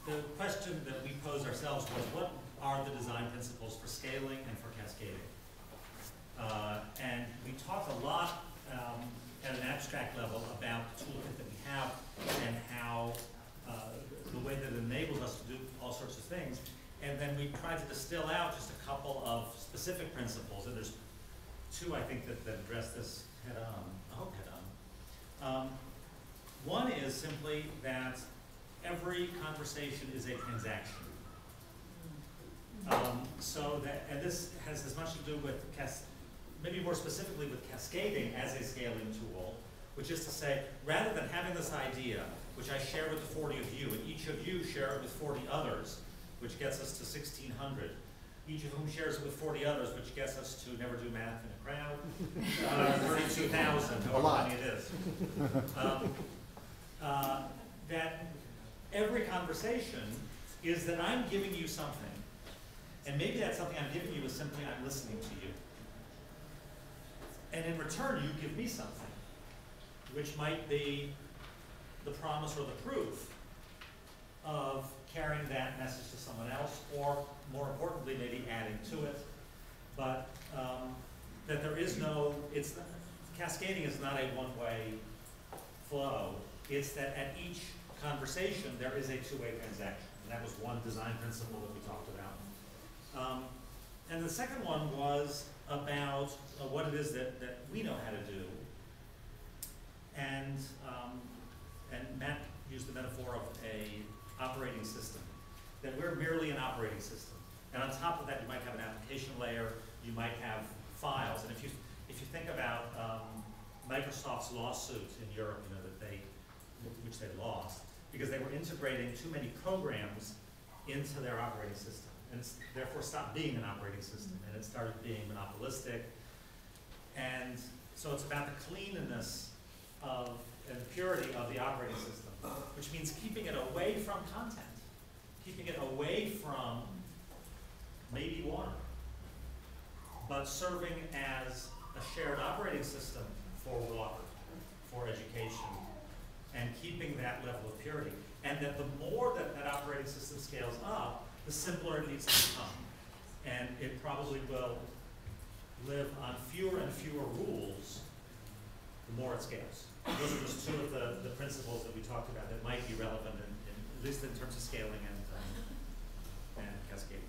the question that we posed ourselves was, what are the design principles for scaling and for cascading? And we talked a lot at an abstract level about the toolkit that we have and how the way that it enables us to do all sorts of things. And then we tried to distill out just a couple of specific principles. And there's two, I think, that address this head on. I hope head on. One is simply that every conversation is a transaction. So that, and this has as much to do with, maybe more specifically with cascading as a scaling tool, which is to say, rather than having this idea, which I share with the 40 of you, and each of you share it with 40 others, which gets us to 1,600, each of whom shares it with 40 others, which gets us to, never do math in a crowd, 32,000, however many it is. That every conversation is that I'm giving you something. And maybe that something I'm giving you is simply I'm listening to you. And in return, you give me something, which might be the promise or the proof of carrying that message to someone else, or more importantly, maybe adding to it. But that there is no, cascading is not a one-way flow. It's that at each conversation, there is a two-way transaction. And that was one design principle that we talked about. And the second one was about what it is that we know how to do. And Matt used the metaphor of a operating system, that we're merely an operating system. And on top of that, you might have an application layer, you might have files. And if you think about Microsoft's lawsuit in Europe, you know, which they lost, because they were integrating too many programs into their operating system. And it's therefore stopped being an operating system, and it started being monopolistic. And so it's about the cleanliness of and purity of the operating system, which means keeping it away from content, keeping it away from maybe water, but serving as a shared operating system for water, for education, and keeping that level of purity. And that the more that that operating system scales up, the simpler it needs to become. And it probably will live on fewer and fewer rules the more it scales. Those are just two of the principles that we talked about that might be relevant, at least in terms of scaling and cascading.